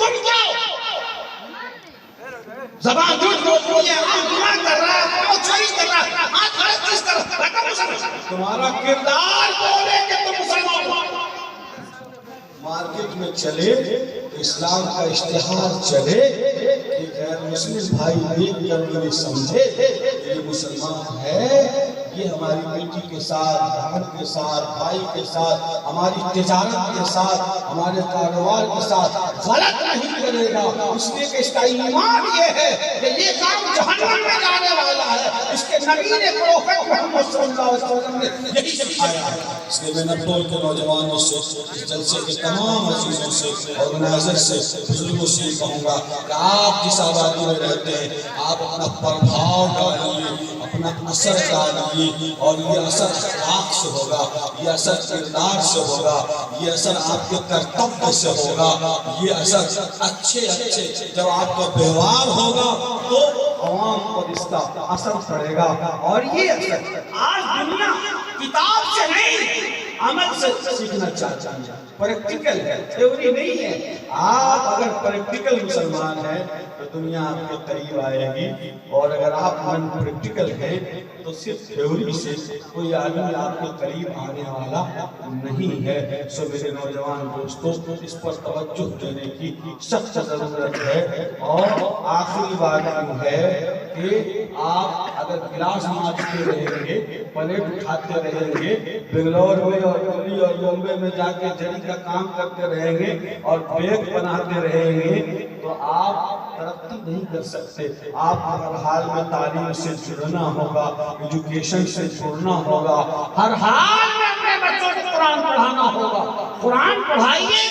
رک جاؤ. زبان جھوٹ بول رہی ہے, آنکھ گناہ کر رہا ہے, پاؤں چوری کر رہا ہے, ہاتھ غلط چیز کر رہا ہے, بیٹا مسلمان. تمہارا کردار بولے کہ تم مسلمان ہو. مارکیٹ میں چلے تو اسلام کا اشتہار چلے کہ غیر مسلم بھائی دیکھ کر یہ سمجھے یہ مسلمان ہے, یہ ہماری بیٹی کے ساتھ, بہن کے ساتھ, بھائی کے ساتھ, ہماری تجارت کے ساتھ, ہمارے کاروبار کے ساتھ غلط نہیں کرے گا. اس لیے کہ اس کا ایمان یہ ہے کہ یہ کام جہنم میں جانے والا ہے. اس کے نبی نے پروفیٹ محمد صلی اللہ علیہ وسلم نے یہی سکھایا ہے. اس لیے میں نبتول کے نوجوانوں سے, اس جلسے کے تمام عزیزوں سے, آرگنائزر سے, بزرگوں سے کہوں گا کہ آپ جس آبادی میں رہتے ہیں آپ اپنا پربھاؤ ڈالیے, اپنا اثر ڈالیے, اور یہ اثر اخلاق سے ہوگا, یہ اثر کردار سے ہوگا, یہ اثر آپ کے کرتویہ سے ہوگا, یہ اثر اچھے جب آپ کا ویوہار ہوگا تو عوام پر اس کا اثر پڑے گا. اور یہ اثر آج دنیا کتاب سے نہیں عمل سے سیکھنا چاہتا ہے, پریکٹیکل ہے, تھیوری نہیں ہے. آپ اگر پریکٹیکل مسلمان ہیں تو دنیا آپ کے قریب آئے گی, اور اگر آپ نان پریکٹیکل ہیں تو صرف تھیوری سے کوئی آدمی آپ کے قریب آنے والا نہیں ہے. سو میرے نوجوان دوستوں, اس پر توجہ دینے کی سخت ضرورت ہے. اور آخری بات یہ ہے کہ آپ اگر گلاس مانجتے رہیں گے, پلیٹ اٹھاتے رہیں گے, بنگلور میں اور دلی اور بمبے میں جا کے جری کا کام کرتے رہیں گے اور بیگ بناتے رہیں گے تو آپ ترقی نہیں کر سکتے. آپ ہر حال میں تعلیم سے جڑنا ہوگا, ایجوکیشن سے جڑنا ہوگا, ہر حال میں اپنے بچوں کو قرآن پڑھانا ہوگا. قرآن پڑھائیے,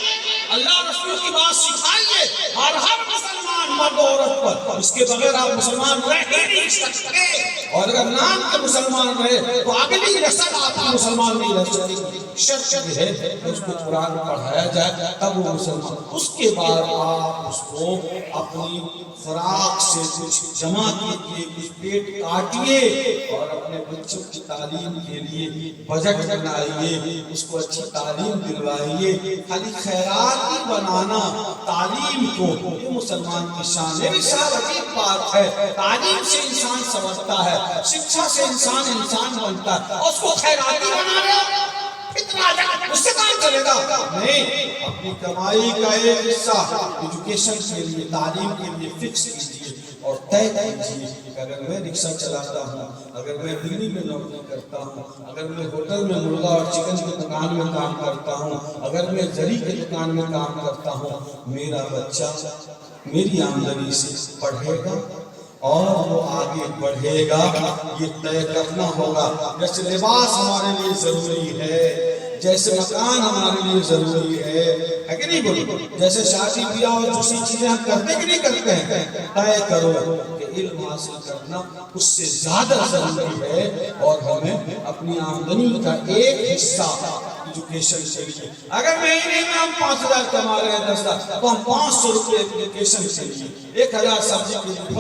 اللہ رسول کی بات سکھائیے ہر مسلمان مرد و عورت پر. اس کے بغیر آپ مسلمان رہ ہی نہیں سکتے, اور اگر نام کے مسلمان رہے تو اگلی نسل آپ کی مسلمان نہیں رہ سکتی. شرط یہ ہے کہ اس کو قرآن پڑھایا جائے تب وہ مسلمان. اس کے بعد آپ اس کو اپنی خوراک سے کچھ جمع کیجیے, کچھ پیٹ کاٹیے, اور اپنے بچوں کی تعلیم کے لیے بجٹ بنائیے, اس کو اچھی تعلیم دلوائیے. خالی خیرات ہی بنانا تعلیم کو, یہ مسلمان کی شان ہے. صاحب عجیب بات ہے, تعلیم سے انسان سمجھتا ہے, شکشا سے انسان بنتا ہے, اور اس کو خیراتی بنا رہے ہو, اس سے کام چلے گا نہیں. اپنی کمائی کا ایک حصہ ایجوکیشن کے لیے, تعلیم کے لیے فکس کیجیے اور طے کیجیے کہ اگر میں رکشہ چلاتا ہوں, اگر میں دلی میں نوکری کرتا ہوں, اگر میں ہوٹل میں مرغا اور چکن کی دکان میں کام کرتا ہوں, اگر میں زری کی دکان میں کام کرتا ہوں, میرا بچہ میری آمدنی سے پڑھے گا اور وہ آگے بڑھے گا. یہ طے کرنا ہوگا. جیسے لباس ہمارے لیے ضروری ہے, جیسے مکان ہمارے لیے ضروری ہے کہ نہیں بولو, جیسے شادی بیاہ اور دوسری چیزیں ہم کرتے کہ نہیں کرتے ہیں, طے کرو کہ علم حاصل کرنا اس سے زیادہ ضروری ہے, اور ہمیں اپنی آمدنی کا ایک حصہ ایجوکیشن کے لیے, اگر مہینے میں ہم 5,000 کما رہے ہیں 10,000, تو ہم 500 روپے ایجوکیشن کے لیے, 1,000 سبزی کے لیے,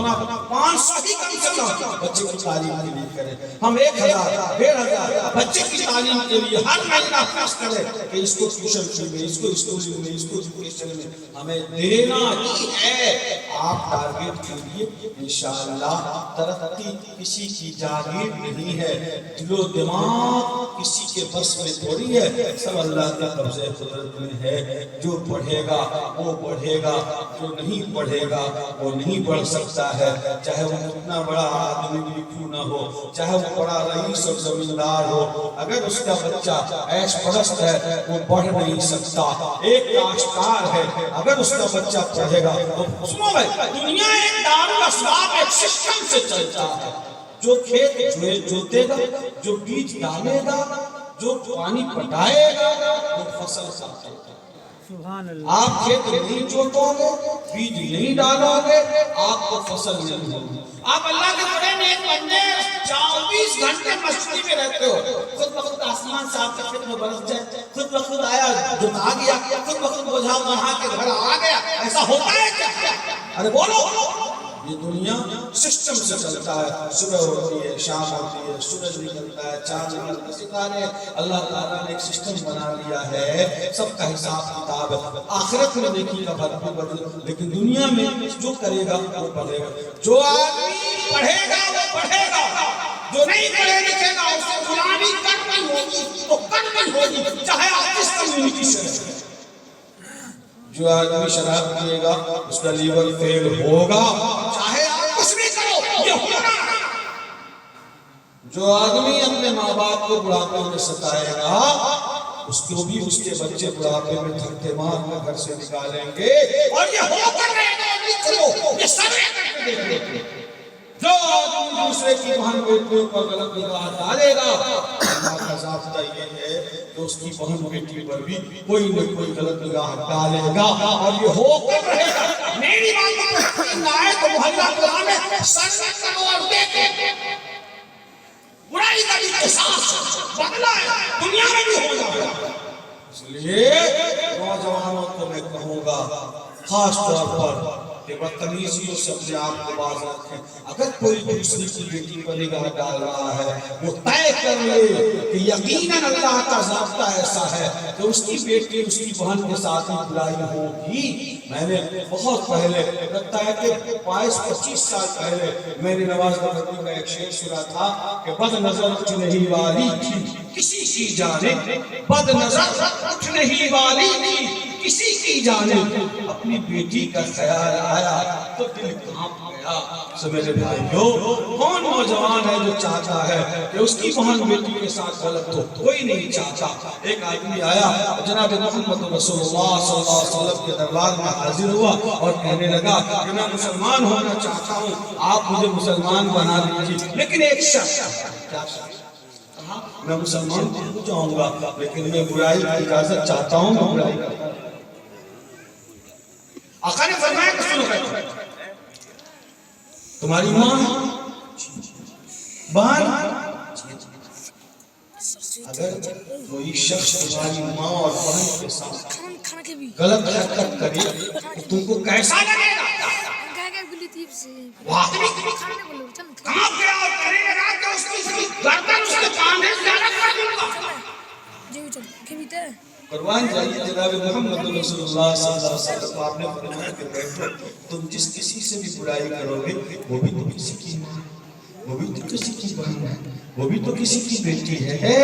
500 ہی کم سے کم بچے کی تعلیم کے لیے کریں. ہم 1,000 1,500 بچے کی تعلیم کے لیے ہر مہینہ خرچ کریں کہ اس کو ٹیوشن فی میں, اس کو اسکولنگ میں, اس کو ایجوکیشن میں ہمیں دینا ہی ہے. آپ ٹارگیٹ کے لیے انشاءاللہ ترقی کسی کی جاگیر نہیں ہے, دل و دماغ کسی کے بس میں تھوڑی ہے, سب اللہ کے قبضے قدرت میں ہے. جو پڑھے گا وہ بڑھے گا, جو نہیں پڑھے گا وہ نہیں بڑھ سکتا ہے, چاہے وہ اتنا بڑا آدمی بھی کیوں نہ ہو, چاہے وہ بڑا رئیس اور زمیندار ہو. اگر اس کا بچہ عیش پرست ہے وہ بڑھ نہیں سکتا. ایک کاشتکار ہے, اگر اس کا بچہ پڑھے گا تو سنو بھائی, دنیا ایک دارالاسباب ایک سسٹم سے چلتا ہے. جو کھیت جوتے گا, جو بیج ڈالے گا, جو پانی پٹائے گا, وہ فصل کھاتا ہے. آپ کھیت نہیں جوتو گے, بیج نہیں ڈالو گے, آپ کو فصل نہیں ہوگی. آپ اللہ کے بڑے نیک بندے 24 گھنٹے مسجد میں رہتے ہو, خود بخود آسمان سے آپ کے خط میں برس جائے, خود بخود آیا جتا گیا, خود بخود بوجھا وہاں کے گھر آ گیا, ایسا ہوتا ہے کیا؟ ارے بولو, یہ دنیا سسٹم سے چلتا ہے، صبح ہوتی ہے، شام ہوتی ہے، سورج نکلتا ہے، چاند نکلتا ہے، ستارے، اللہ تعالیٰ نے ایک سسٹم بنا لیا ہے، سب کا حساب کتاب ہے۔ آخرت میں دیکھیے گا فرق بدل، لیکن دنیا میں جو کرے گا وہ پڑھے گا۔ جو آدمی پڑھے گا وہ پڑھے گا، جو نہیں پڑھے لکھے گا اسے غلامی کرنی ہوگی تو کرنی ہوگی، چاہے آپ کس کمیونٹی سے ہیں۔ جو آدمی شراب پیے گا اس کا لیور فیل ہوگا، چاہے آپ کچھ بھی کرو یہ ہونا۔ جو آدمی اپنے ماں باپ کو بڑھاپے میں ستائے گا اس کو بھی اس کے بچے بڑھاپے میں دھکے مار کے گھر سے نکالیں گے، اور یہ ہو کر رہے گا، لکھ لو، یہ سب دیکھ لو۔ جو آدمی دوسرے کی بہن بیٹیوں پر غلط نگاہ ڈالے گا، اللہ کا ضابطہ یہ ہے کہ اس کی بہن بیٹی پر بھی کوئی نہ کوئی غلط نگاہ ڈالے گا، اور یہ ہو کر رہے گا۔ میری بات آئے تو محلہ قرآن میں سر کرو اور دیکھیں، برائی کا بھی قصاص بدلہ ہے، دنیا میں بھی ہوگا۔ اس لیے نوجوانوں کو میں کہوں گا خاص طور پر کہ بدتمیزیوں سے اپنے آپ کو باز رکھیں۔ اگر کوئی دوسری کی بیٹی پر نگاہ ڈال رہا ہے وہ طے کر لے کہ یقیناً اللہ کا ضابطہ ایسا ہے کہ اس کی بیٹی اس کی بہن کے ساتھ ہی برائی ہوگی۔ میں نے بہت پہلے، لگتا ہے کہ 22-25 سال پہلے میں نے نواز نبوی کا ایک شعر سنا تھا کہ بد نظر اٹھنے ہی والی تھی کسی کی جانب، بد نظر اٹھنے ہی والی تھی کسی کی جانب، اپنی بیٹی کا خیال آیا تو دل کانپ گیا۔ سو میرے بھائیو، کون نوجوان ہے جو چاہتا ہے کہ اس کی بہن بیٹی کے ساتھ غلط ہو؟ کوئی نہیں چاہتا۔ ایک آدمی آیا جناب محمد رسول اللہ صلی اللہ علیہ وسلم کے دربار میں حاضر ہوا اور کہنے لگا کہ میں مسلمان ہونا چاہتا ہوں، آپ مجھے مسلمان بنا دیجیے، لیکن ایک شرط۔ کیا شرط؟ میں مسلمان ہو جاؤں گا لیکن میں برائی کی اجازت چاہتا ہوں، میں برائی کرتا ہوں۔ آقا نے فرمایا کہ سنو بیٹھو، تمہاری ماں بہن، اگر کوئی شخص تمہاری ماں اور بہن کے ساتھ غلط حرکت کرے تو تم کو کیسا لگے گا؟ واقعی کام کیا اور کرے گا کہ اس کی گردن اس کے کاندھے سے الگ کر دوں گا۔ قربان جائیے جناب محمد رسول اللہ صلی اللہ علیہ وسلم، آپ نے فرمایا کہ بیٹھو، تم جس کسی سے بھی برائی کرو گے وہ بھی تو کسی کی ماں، وہ بھی تو کسی کی بہن ہے، وہ بھی تو کسی کی بیٹی ہے۔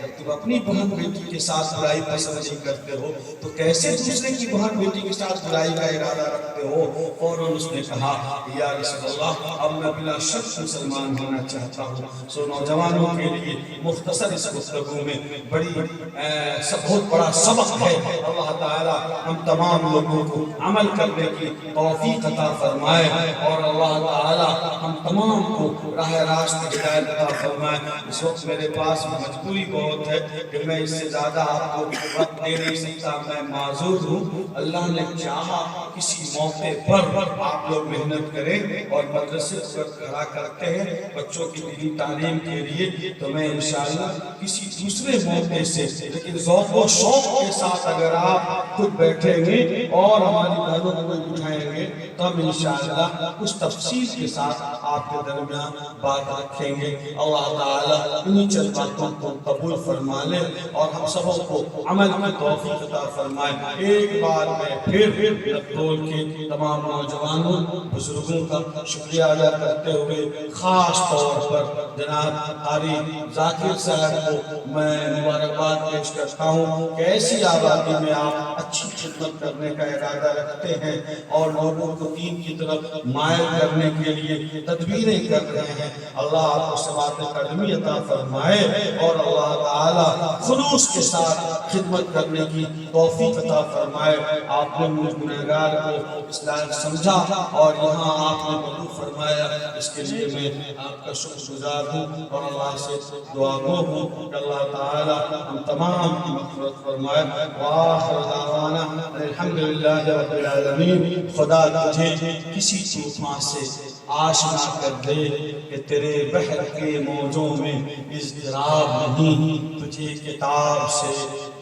جب تم اپنی بہن بیٹی کے ساتھ برائی پسند نہیں کرتے ہو تو کیسے دوسرے کی بہن بیٹی کے ساتھ برائی کا ارادہ رکھتے ہو؟ فوراً اس نے کہا یا رسول اللہ اب میں بلا شک مسلمان ہونا چاہتا ہوں۔ سو نوجوانوں کے لیے مختصر اس گفتگو میں بڑی بہت بڑا سبق ہے۔ اللہ تعالیٰ ہم تمام لوگوں کو عمل کرنے کی توفیق عطا فرمائے، اور اللہ تعالیٰ ہم تمام کو راہ راست ہدایت عطا فرمائے۔ اس وقت میرے پاس مجبوری بہت ہے کہ میں اس سے زیادہ آپ کو وقت دے نہیں سکتا، میں معذور ہوں۔ اللہ نے چاہا کسی موقع پر آپ لوگ محنت کریں اور مدرسے پر کھڑا کرتے ہیں بچوں کی دینی تعلیم کے لیے، تو میں انشاءاللہ کسی دوسرے موقع سے، لیکن ذوق و شوق کے ساتھ اگر آپ خود بیٹھیں گے اور ہماری بہنوں کو بٹھائیں گے تو ہم انشاءاللہ اس تفصیل کے ساتھ آپ کے درمیان بات رکھیں گے۔ اللہ تعالیٰ انہی چند باتوں کو قبول فرما لے اور ہم سبوں کو عمل کی توفیق عطا فرمائے۔ ایک بار میں پھر لکھنؤ کے تمام نوجوانوں بزرگوں کا شکریہ ادا کرتے ہوئے خاص طور پر جناب قاری ذاکر صاحب کو میں مبارکباد پیش کرتا ہوں کہ ایسی آبادی میں آپ اچھی خدمت کرنے کا ارادہ رکھتے ہیں اور لوگوں کو دین کی طرف مائل کرنے کے لیے تدبیریں کر رہے ہیں۔ اللہ آپ کو ثبات قدمی عطا فرمائے اور اللہ تعالیٰ خلوص کے ساتھ خدمت کرنے کی توفیق عطا فرمائے۔ آپ نے مجھ گنہگار کو اس لائق سمجھا اور یہاں آپ نے مدعو فرمایا، اس کے لیے میں آپ کا شکر گزار ہوں اور اللہ سے دعا گو ہوں کہ اللہ تعالیٰ ہم تمام کی مغفرت فرمائے۔ وآخر دعوانا الحمدللہ رب العالمین۔ خدا تجھے کسی طوفان سے آشنا کر دے کہ تیرے بحر کے موجوں میں اضطراب نہیں، تجھے کتاب سے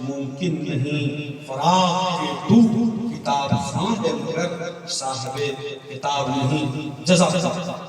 ممکن نہیں فراق کے تو کتاب خواہ ہے مگر صاحب کتاب نہیں. جزاک اللہ.